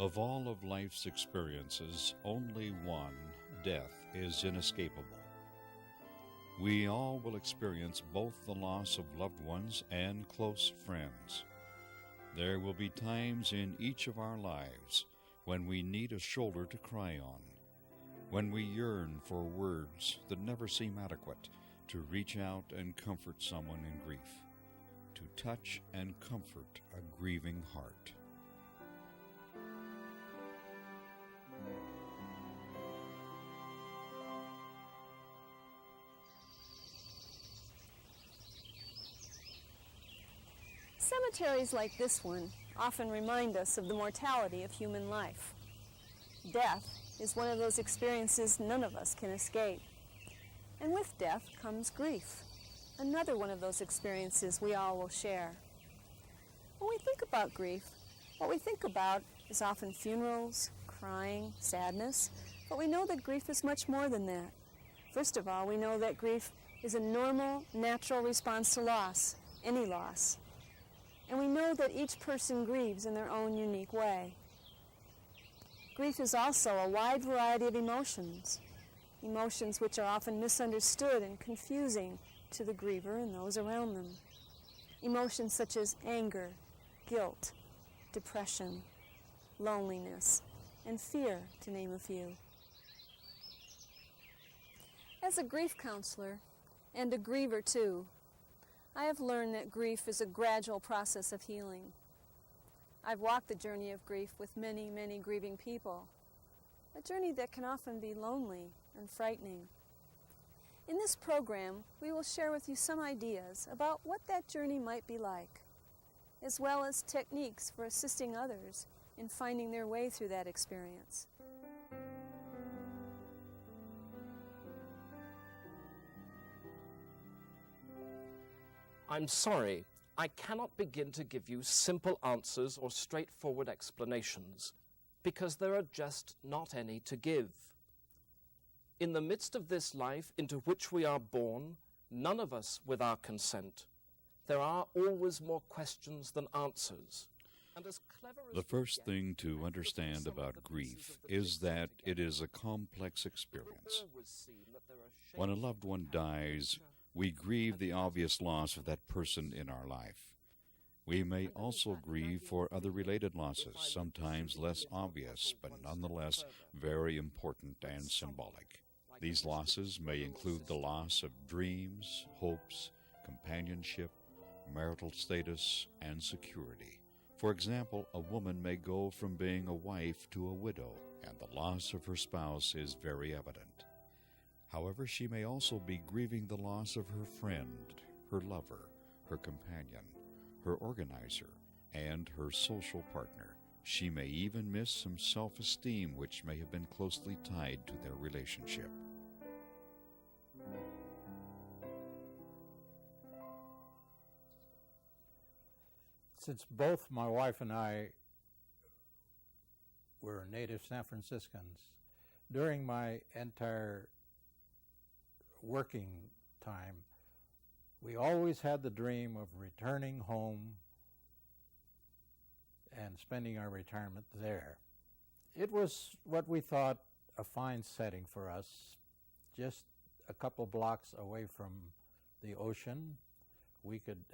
Of all of life's experiences, only one, death, is inescapable. We all will experience both the loss of loved ones and close friends. There will be times in each of our lives when we need a shoulder to cry on, when we yearn for words that never seem adequate to reach out and comfort someone in grief, to touch and comfort a grieving heart. Cemeteries like this one often remind us of the mortality of human life. Death is one of those experiences none of us can escape. And with death comes grief, another one of those experiences we all will share. When we think about grief, what we think about is often funerals, crying, sadness, but we know that grief is much more than that. First of all, we know that grief is a normal, natural response to loss, any loss. And we know that each person grieves in their own unique way. Grief is also a wide variety of emotions, emotions which are often misunderstood and confusing to the griever and those around them. Emotions such as anger, guilt, depression, loneliness, and fear, to name a few. As a grief counselor, and a griever too, I have learned that grief is a gradual process of healing. I've walked the journey of grief with many, many grieving people, a journey that can often be lonely and frightening. In this program, we will share with you some ideas about what that journey might be like, as well as techniques for assisting others in finding their way through that experience. I'm sorry, I cannot begin to give you simple answers or straightforward explanations, because there are just not any to give. In the midst of this life into which we are born, none of us with our consent, there are always more questions than answers. And as clever as the first thing to understand about grief is that it is a complex experience. When a loved one dies, we grieve the obvious loss of that person in our life. We may also grieve for other related losses, sometimes less obvious, but nonetheless very important and symbolic. These losses may include the loss of dreams, hopes, companionship, marital status, and security. For example, a woman may go from being a wife to a widow, and the loss of her spouse is very evident. However, she may also be grieving the loss of her friend, her lover, her companion, her organizer, and her social partner. She may even miss some self-esteem which may have been closely tied to their relationship. Since both my wife and I were native San Franciscans, during my entire working time, we always had the dream of returning home and spending our retirement there. It was what we thought a fine setting for us, just a couple blocks away from the ocean.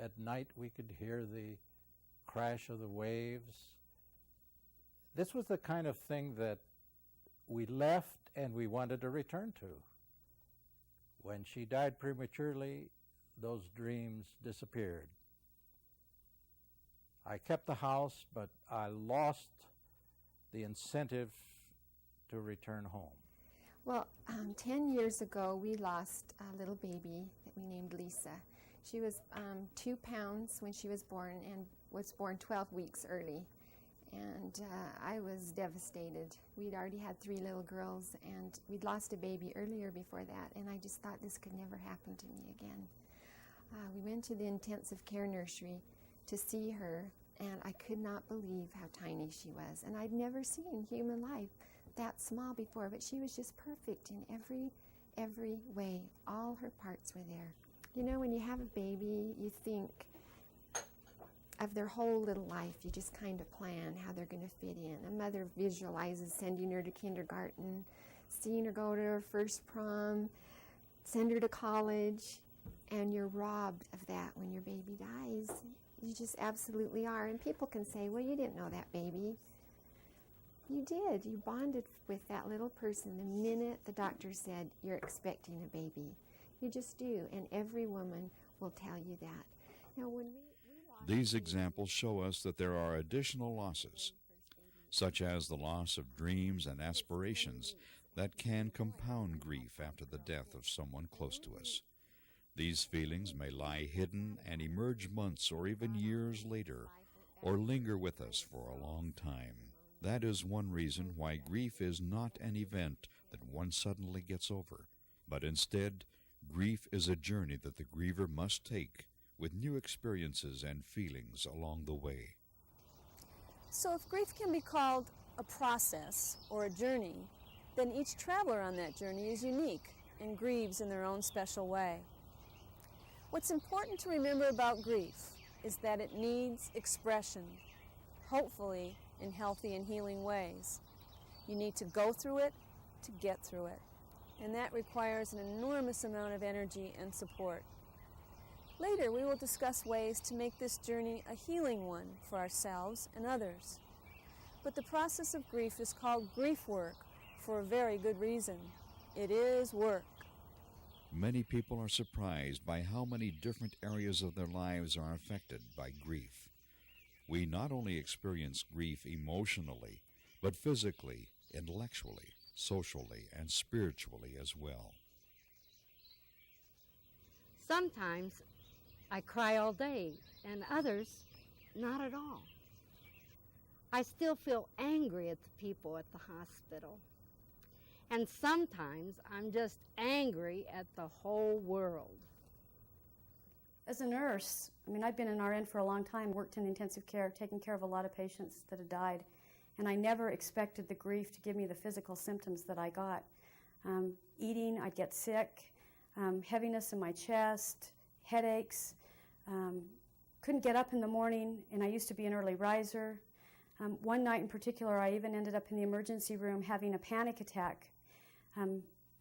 At night we could hear the crash of the waves. This was the kind of thing that we left and we wanted to return to. When she died prematurely, those dreams disappeared. I kept the house, but I lost the incentive to return home. Well, 10 years ago, we lost a little baby that we named Lisa. She was 2 pounds when she was born and was born 12 weeks early. And I was devastated. We'd already had 3 little girls, and we'd lost a baby earlier before that, and I just thought this could never happen to me again. We went to the intensive care nursery to see her, and I could not believe how tiny she was. And I'd never seen human life that small before, but she was just perfect in every way. All her parts were there. You know, when you have a baby, you think, of their whole little life. You just kind of plan how they're going to fit in. A mother visualizes sending her to kindergarten, seeing her go to her first prom, send her to college, and you're robbed of that when your baby dies. You just absolutely are. And people can say, well, you didn't know that baby. You did. You bonded with that little person the minute the doctor said you're expecting a baby. You just do, and every woman will tell you that. Now, when These examples show us that there are additional losses, such as the loss of dreams and aspirations that can compound grief after the death of someone close to us. These feelings may lie hidden and emerge months or even years later, or linger with us for a long time. That is one reason why grief is not an event that one suddenly gets over, but instead, grief is a journey that the griever must take with new experiences and feelings along the way. So if grief can be called a process or a journey, then each traveler on that journey is unique and grieves in their own special way. What's important to remember about grief is that it needs expression, hopefully in healthy and healing ways. You need to go through it to get through it, and that requires an enormous amount of energy and support. Later, we will discuss ways to make this journey a healing one for ourselves and others. But the process of grief is called grief work for a very good reason. It is work. Many people are surprised by how many different areas of their lives are affected by grief. We not only experience grief emotionally, but physically, intellectually, socially, and spiritually as well. Sometimes I cry all day, and others, not at all. I still feel angry at the people at the hospital. And sometimes I'm just angry at the whole world. As a nurse, I've been an RN for a long time, worked in intensive care, taken care of a lot of patients that had died, and I never expected the grief to give me the physical symptoms that I got. Eating, I'd get sick, heaviness in my chest, headaches, couldn't get up in the morning, and I used to be an early riser. One night in particular, I even ended up in the emergency room having a panic attack.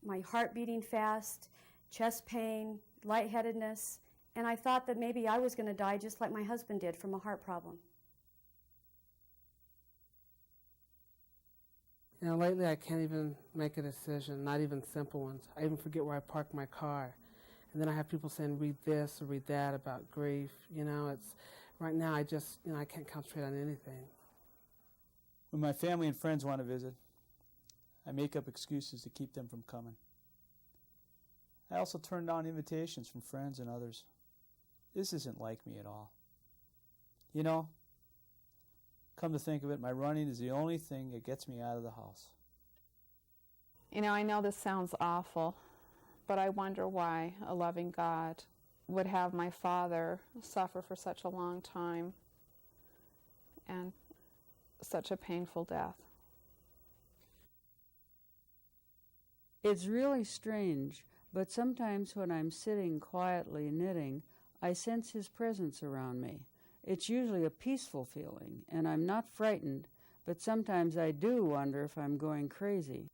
My heart beating fast, chest pain, lightheadedness, and I thought that maybe I was going to die just like my husband did from a heart problem. Lately I can't even make a decision, not even simple ones. I even forget where I parked my car. And then I have people saying, read this or read that about grief. It's right now I can't concentrate on anything. When my family and friends want to visit, I make up excuses to keep them from coming. I also turn down invitations from friends and others. This isn't like me at all. Come to think of it, my running is the only thing that gets me out of the house. I know this sounds awful, but I wonder why a loving God would have my father suffer for such a long time and such a painful death. It's really strange, but sometimes when I'm sitting quietly knitting, I sense his presence around me. It's usually a peaceful feeling, and I'm not frightened, but sometimes I do wonder if I'm going crazy.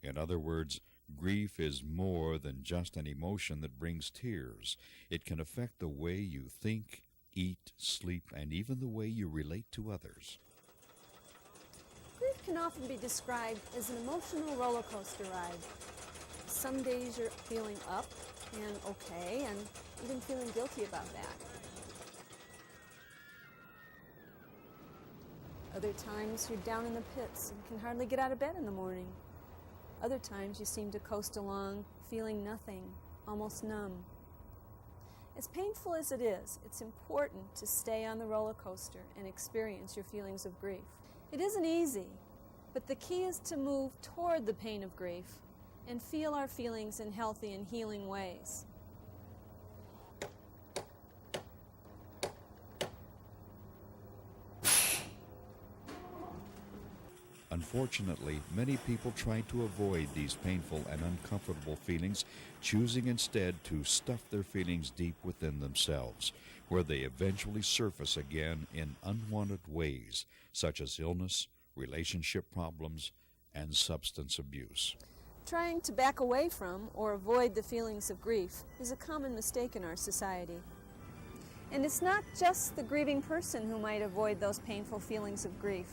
In other words, grief is more than just an emotion that brings tears. It can affect the way you think, eat, sleep, and even the way you relate to others. Grief can often be described as an emotional roller coaster ride. Some days you're feeling up and okay, and even feeling guilty about that. Other times you're down in the pits and can hardly get out of bed in the morning. Other times you seem to coast along, feeling nothing, almost numb. As painful as it is, it's important to stay on the roller coaster and experience your feelings of grief. It isn't easy, but the key is to move toward the pain of grief and feel our feelings in healthy and healing ways. Unfortunately, many people try to avoid these painful and uncomfortable feelings, choosing instead to stuff their feelings deep within themselves, where they eventually surface again in unwanted ways, such as illness, relationship problems, and substance abuse. Trying to back away from or avoid the feelings of grief is a common mistake in our society. And it's not just the grieving person who might avoid those painful feelings of grief.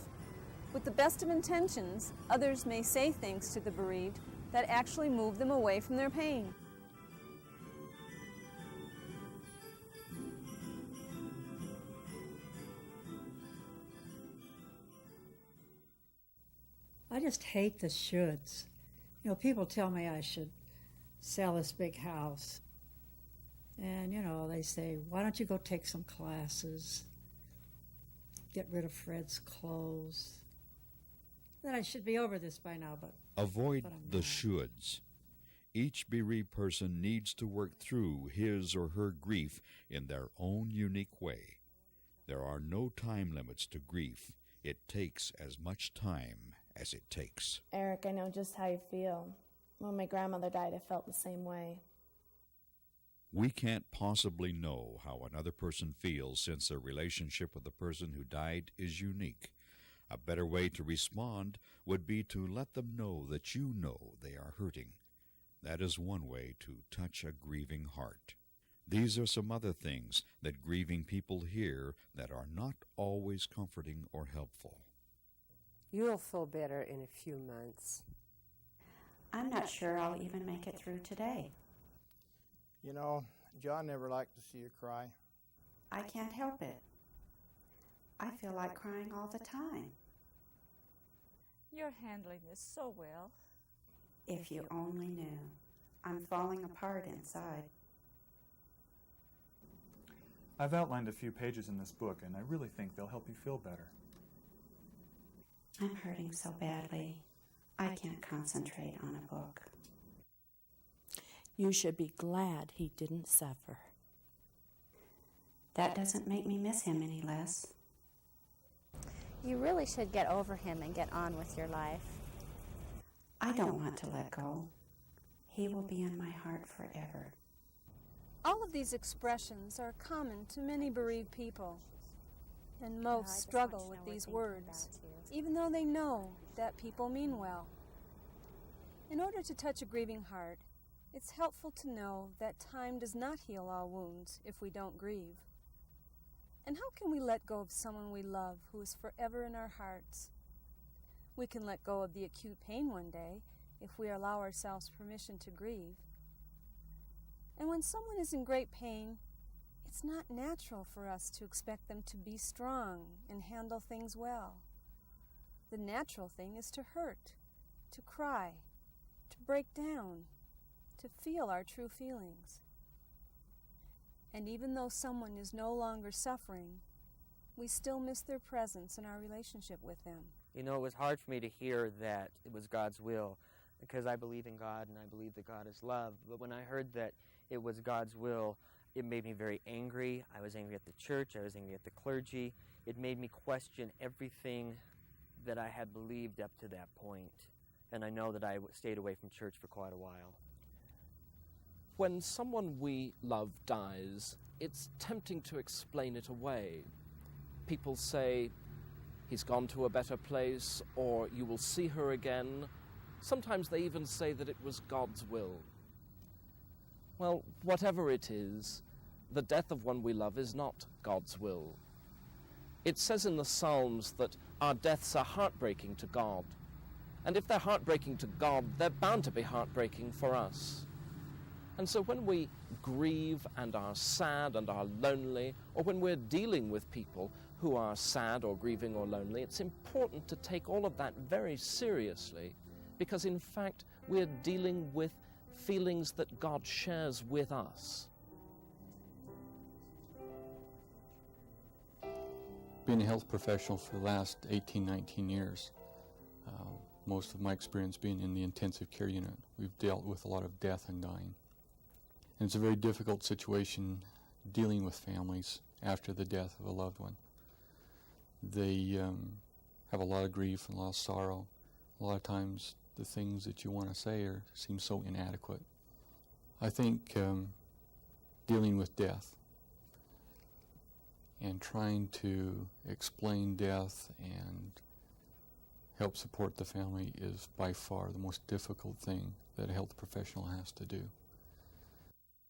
With the best of intentions, others may say things to the bereaved that actually move them away from their pain. I just hate the shoulds. You know, people tell me I should sell this big house. And, you know, they say, why don't you go take some classes? Get rid of Fred's clothes. That I should be over this by now, but Avoid I'm the not. shoulds. Each bereaved person needs to work through his or her grief in their own unique way. There are no time limits to grief. It takes as much time as it takes. Eric, I know just how you feel. When my grandmother died, I felt the same way. We can't possibly know how another person feels, since their relationship with the person who died is unique. A better way to respond would be to let them know that you know they are hurting. That is one way to touch a grieving heart. These are some other things that grieving people hear that are not always comforting or helpful. You'll feel better in a few months. I'm not sure I'll even make it through today. You know, John never liked to see you cry. I can't help it. I feel like crying all the time. You're handling this so well. If you only knew. I'm falling apart inside. I've outlined a few pages in this book, and I really think they'll help you feel better. I'm hurting so badly. I can't concentrate on a book. You should be glad he didn't suffer. That doesn't make me miss him any less. You really should get over him and get on with your life. I don't want to let go. He will be in my heart forever. All of these expressions are common to many bereaved people, and most struggle with these words, even though they know that people mean well. In order to touch a grieving heart, it's helpful to know that time does not heal all wounds if we don't grieve. And how can we let go of someone we love who is forever in our hearts? We can let go of the acute pain one day if we allow ourselves permission to grieve. And when someone is in great pain, it's not natural for us to expect them to be strong and handle things well. The natural thing is to hurt, to cry, to break down, to feel our true feelings. And even though someone is no longer suffering, we still miss their presence in our relationship with them. You know, it was hard for me to hear that it was God's will, because I believe in God and I believe that God is love. But when I heard that it was God's will, it made me very angry. I was angry at the church. I was angry at the clergy. It made me question everything that I had believed up to that point. And I know that I stayed away from church for quite a while. When someone we love dies, it's tempting to explain it away. People say, he's gone to a better place, or you will see her again. Sometimes they even say that it was God's will. Well, whatever it is, the death of one we love is not God's will. It says in the Psalms that our deaths are heartbreaking to God. And if they're heartbreaking to God, they're bound to be heartbreaking for us. And so when we grieve and are sad and are lonely, or when we're dealing with people who are sad or grieving or lonely, it's important to take all of that very seriously, because in fact we're dealing with feelings that God shares with us. Being a health professional for the last 18, 19 years, most of my experience being in the intensive care unit, we've dealt with a lot of death and dying. And it's a very difficult situation dealing with families after the death of a loved one. They have a lot of grief and a lot of sorrow. A lot of times the things that you want to say seem so inadequate. I think dealing with death and trying to explain death and help support the family is by far the most difficult thing that a health professional has to do.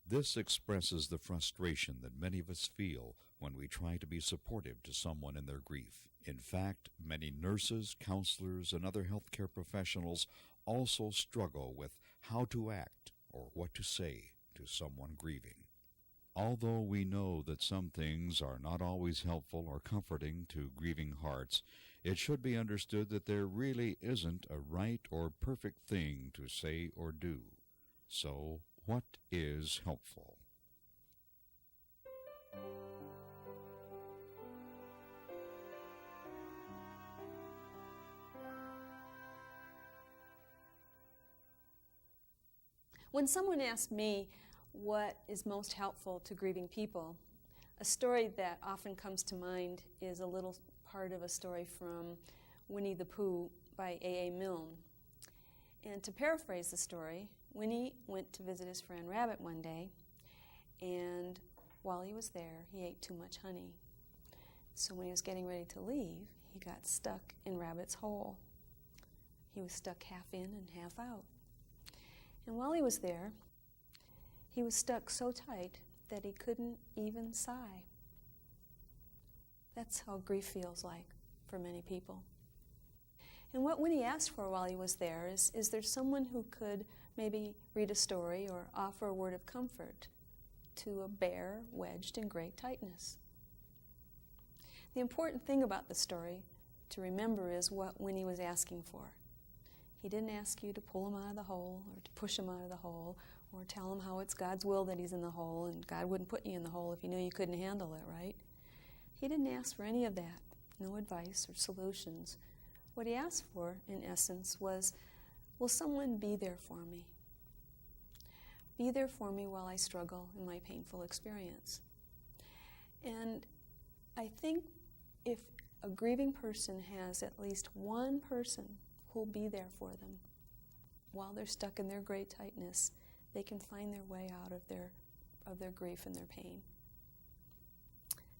This expresses the frustration that many of us feel when we try to be supportive to someone in their grief. In fact, many nurses, counselors, and other healthcare professionals also struggle with how to act or what to say to someone grieving. Although we know that some things are not always helpful or comforting to grieving hearts, it should be understood that there really isn't a right or perfect thing to say or do. So, what is helpful? When someone asks me what is most helpful to grieving people, a story that often comes to mind is a little part of a story from Winnie the Pooh by A.A. Milne. And to paraphrase the story, Winnie went to visit his friend Rabbit one day, and while he was there, he ate too much honey. So when he was getting ready to leave, he got stuck in Rabbit's hole. He was stuck half in and half out. And while he was there, he was stuck so tight that he couldn't even sigh. That's how grief feels like for many people. And what Winnie asked for while he was there is there someone who could maybe read a story or offer a word of comfort to a bear wedged in great tightness? The important thing about the story to remember is what Winnie was asking for. He didn't ask you to pull him out of the hole or to push him out of the hole or tell him how it's God's will that he's in the hole and God wouldn't put you in the hole if he knew you couldn't handle it, right? He didn't ask for any of that, no advice or solutions. What he asked for, in essence, was, will someone be there for me? Be there for me while I struggle in my painful experience. And I think if a grieving person has at least one person who'll be there for them while they're stuck in their great tightness, they can find their way out of their grief and their pain.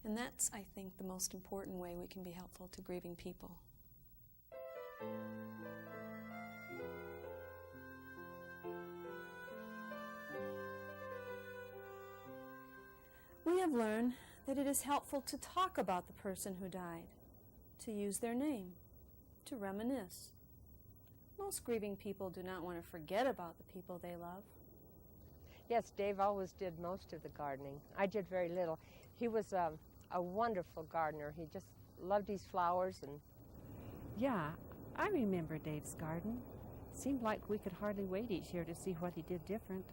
And that's, I think, the most important way we can be helpful to grieving people. We have learned that it is helpful to talk about the person who died, to use their name, to reminisce. Most grieving people do not want to forget about the people they love. Yes, Dave always did most of the gardening. I did very little. He was a wonderful gardener. He just loved his flowers. And yeah, I remember Dave's garden. Seemed like we could hardly wait each year to see what he did different.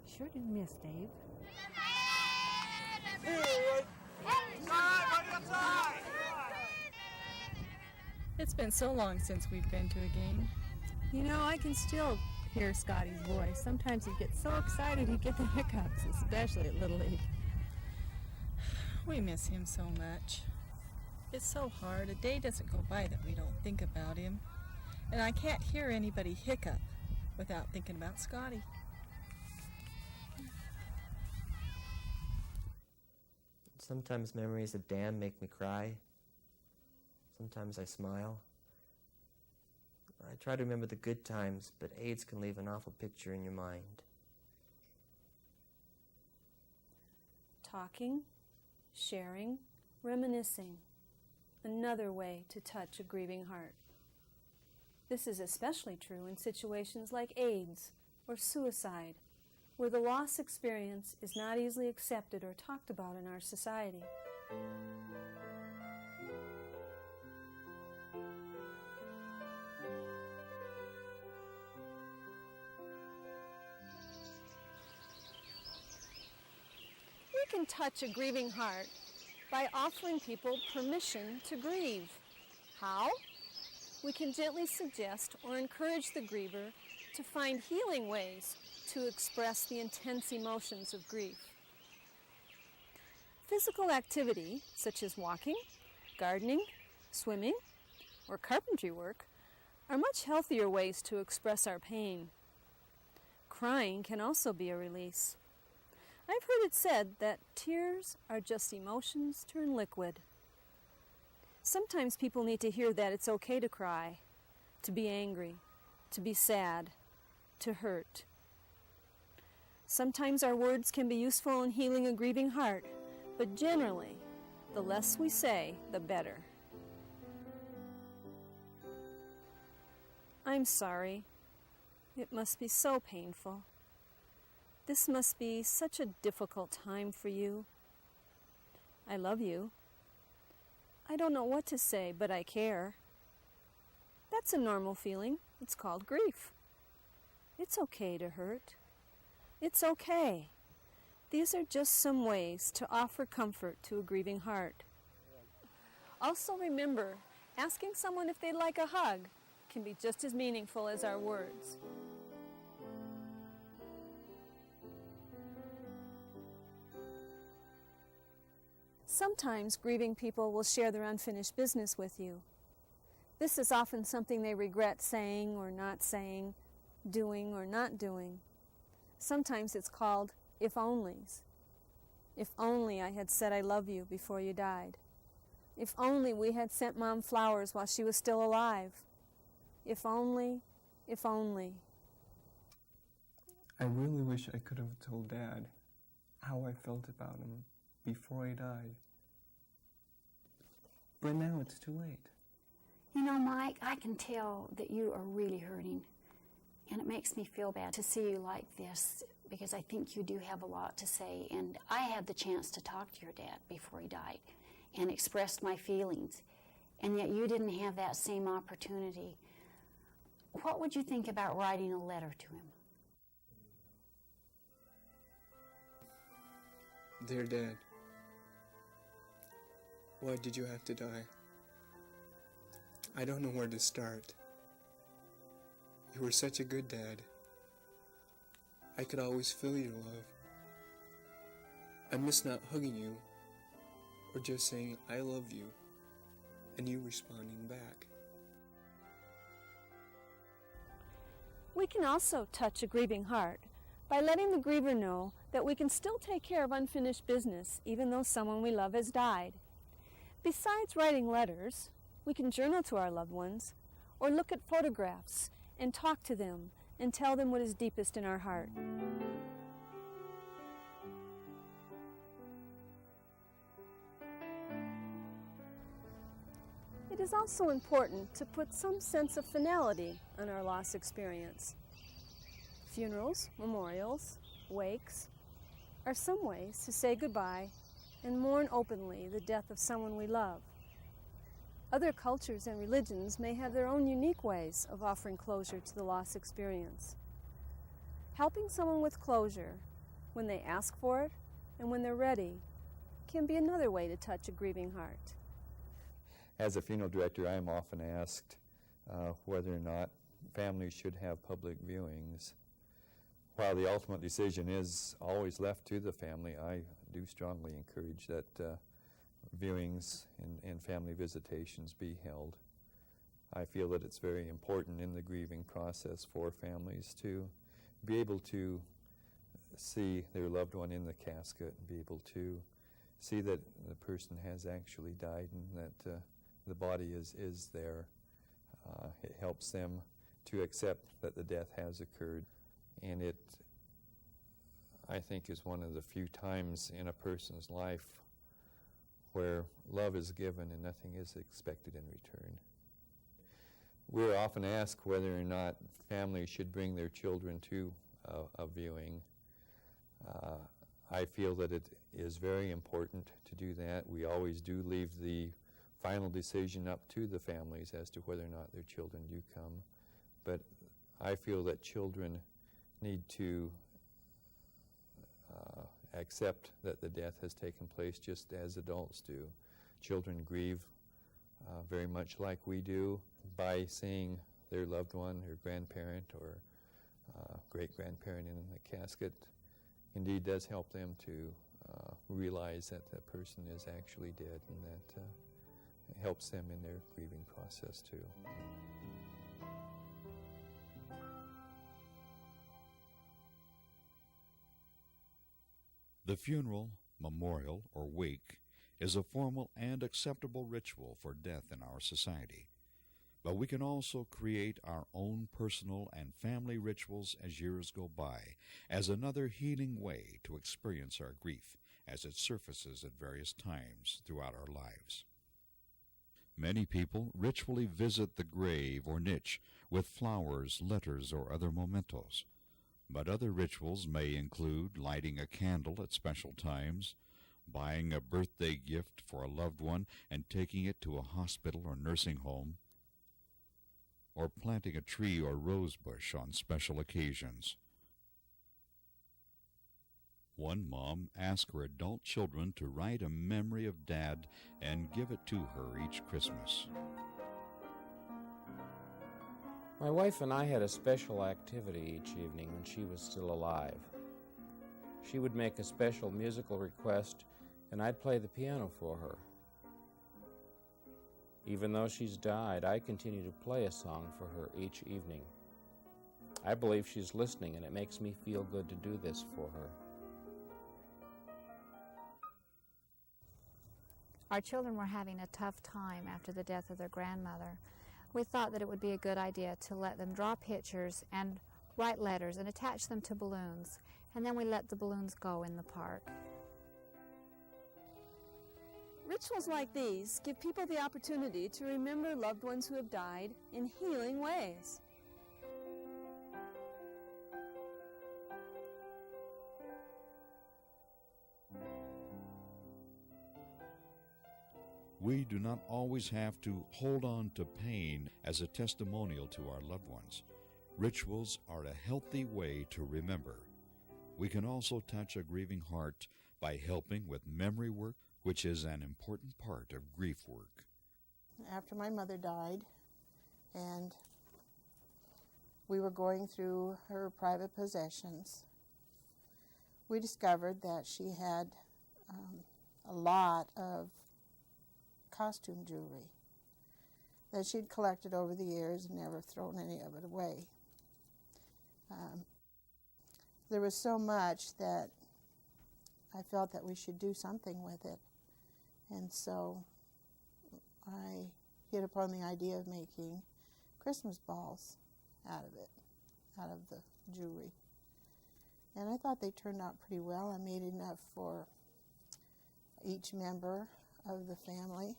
Sure do miss Dave. It's been so long since we've been to a game. You know, I can still hear Scotty's voice. Sometimes he gets so excited he gets the hiccups, especially at Little League. We miss him so much. It's so hard. A day doesn't go by that we don't think about him. And I can't hear anybody hiccup without thinking about Scotty. Sometimes memories of Dan make me cry. Sometimes I smile. I try to remember the good times, but AIDS can leave an awful picture in your mind. Talking, sharing, reminiscing. Another way to touch a grieving heart. This is especially true in situations like AIDS or suicide, where the loss experience is not easily accepted or talked about in our society. We can touch a grieving heart by offering people permission to grieve. How? We can gently suggest or encourage the griever to find healing ways to express the intense emotions of grief. Physical activity, such as walking, gardening, swimming, or carpentry work, are much healthier ways to express our pain. Crying can also be a release. I've heard it said that tears are just emotions turned liquid. Sometimes people need to hear that it's okay to cry, to be angry, to be sad, to hurt. Sometimes our words can be useful in healing a grieving heart, but generally, the less we say, the better. I'm sorry. It must be so painful. This must be such a difficult time for you. I love you. I don't know what to say, but I care. That's a normal feeling. It's called grief. It's okay to hurt. It's okay. These are just some ways to offer comfort to a grieving heart. Also remember, asking someone if they'd like a hug can be just as meaningful as our words. Sometimes grieving people will share their unfinished business with you. This is often something they regret saying or not saying, doing or not doing. Sometimes it's called if onlys. If only I had said I love you before you died. If only we had sent Mom flowers while she was still alive. If only, if only. I really wish I could have told Dad how I felt about him before he died. But now it's too late. You know, Mike, I can tell that you are really hurting. And it makes me feel bad to see you like this, because I think you do have a lot to say. And I had the chance to talk to your dad before he died and expressed my feelings. And yet you didn't have that same opportunity. What would you think about writing a letter to him? Dear Dad, why did you have to die? I don't know where to start. You were such a good dad. I could always feel your love. I miss not hugging you or just saying I love you and you responding back. We can also touch a grieving heart by letting the griever know that we can still take care of unfinished business even though someone we love has died. Besides writing letters, we can journal to our loved ones or look at photographs and talk to them and tell them what is deepest in our heart. It is also important to put some sense of finality on our loss experience. Funerals, memorials, wakes are some ways to say goodbye and mourn openly the death of someone we love. Other cultures and religions may have their own unique ways of offering closure to the loss experience. Helping someone with closure when they ask for it and when they're ready can be another way to touch a grieving heart. As a funeral director, I am often asked whether or not families should have public viewings. While the ultimate decision is always left to the family, I do strongly encourage that viewings and family visitations be held. I feel that it's very important in the grieving process for families to be able to see their loved one in the casket and be able to see that the person has actually died and that the body is there. It helps them to accept that the death has occurred, and it, I think, is one of the few times in a person's life where love is given and nothing is expected in return. We're often asked whether or not families should bring their children to a viewing. I feel that it is very important to do that. We always do leave the final decision up to the families as to whether or not their children do come. But I feel that children need to accept that the death has taken place just as adults do. Children grieve very much like we do. By seeing their loved one, their grandparent or great-grandparent in the casket, indeed does help them to realize that that person is actually dead, and that it helps them in their grieving process too. The funeral, memorial, or wake is a formal and acceptable ritual for death in our society. But we can also create our own personal and family rituals as years go by, as another healing way to experience our grief as it surfaces at various times throughout our lives. Many people ritually visit the grave or niche with flowers, letters, or other mementos. But other rituals may include lighting a candle at special times, buying a birthday gift for a loved one and taking it to a hospital or nursing home, or planting a tree or rose bush on special occasions. One mom asked her adult children to write a memory of Dad and give it to her each Christmas. My wife and I had a special activity each evening when she was still alive. She would make a special musical request, and I'd play the piano for her. Even though she's died, I continue to play a song for her each evening. I believe she's listening, and it makes me feel good to do this for her. Our children were having a tough time after the death of their grandmother. We thought that it would be a good idea to let them draw pictures and write letters and attach them to balloons, and then we let the balloons go in the park. Rituals like these give people the opportunity to remember loved ones who have died in healing ways. We do not always have to hold on to pain as a testimonial to our loved ones. Rituals are a healthy way to remember. We can also touch a grieving heart by helping with memory work, which is an important part of grief work. After my mother died, and we were going through her private possessions, we discovered that she had a lot of costume jewelry that she'd collected over the years and never thrown any of it away. There was so much that I felt that we should do something with it. And so I hit upon the idea of making Christmas balls out of it, out of the jewelry. And I thought they turned out pretty well. I made enough for each member of the family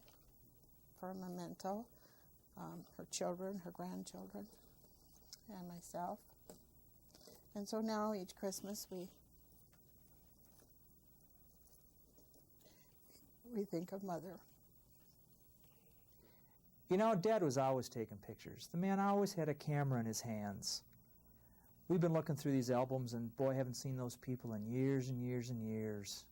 for a memento, her children, her grandchildren, and myself. And so now each Christmas we think of Mother. You know, Dad was always taking pictures. The man always had a camera in his hands. We've been looking through these albums, and boy, I haven't seen those people in years and years and years.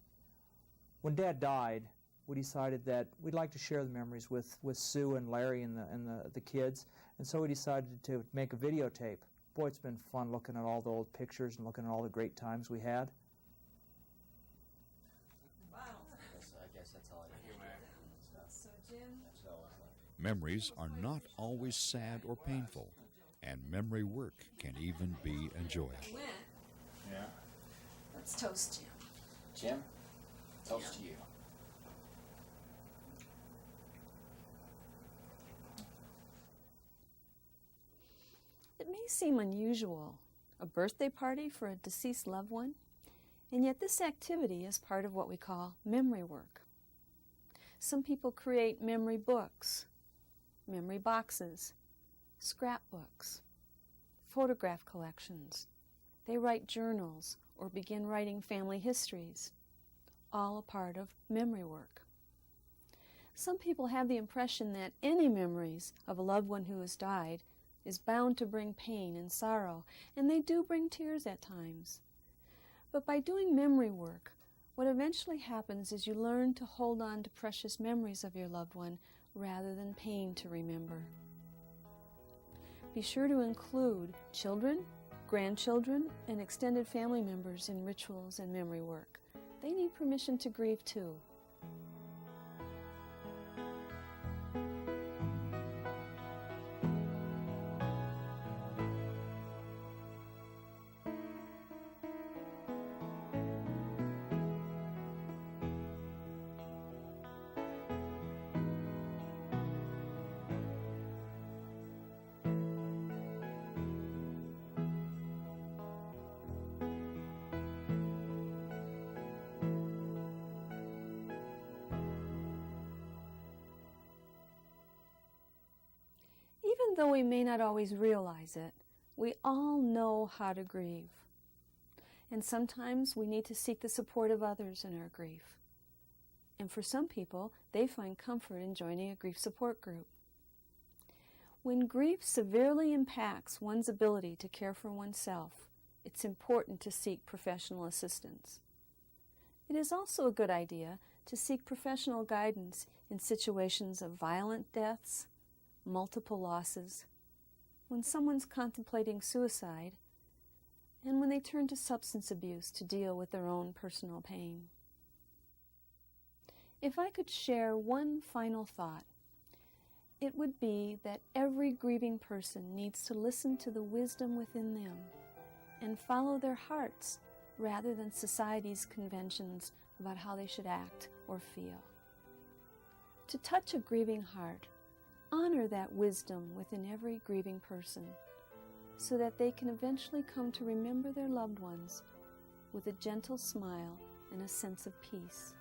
When Dad died, we decided that we'd like to share the memories with Sue and Larry and the kids, and so we decided to make a videotape. Boy, it's been fun looking at all the old pictures and looking at all the great times we had. Memories are not always sad or painful, and memory work can even be enjoyable. Yeah. Let's toast Jim. Jim, toast to you. It may seem unusual, a birthday party for a deceased loved one, and yet this activity is part of what we call memory work. Some people create memory books, memory boxes, scrapbooks, photograph collections. They write journals or begin writing family histories, all a part of memory work. Some people have the impression that any memories of a loved one who has died is bound to bring pain and sorrow, and they do bring tears at times. But by doing memory work, what eventually happens is you learn to hold on to precious memories of your loved one rather than pain to remember. Be sure to include children, grandchildren, and extended family members in rituals and memory work. They need permission to grieve too. though we may not always realize it, we all know how to grieve. And sometimes we need to seek the support of others in our grief. And for some people, they find comfort in joining a grief support group. When grief severely impacts one's ability to care for oneself, it's important to seek professional assistance. It is also a good idea to seek professional guidance in situations of violent deaths, multiple losses, when someone's contemplating suicide, and when they turn to substance abuse to deal with their own personal pain. If I could share one final thought, it would be that every grieving person needs to listen to the wisdom within them and follow their hearts rather than society's conventions about how they should act or feel. To touch a grieving heart, honor that wisdom within every grieving person so that they can eventually come to remember their loved ones with a gentle smile and a sense of peace.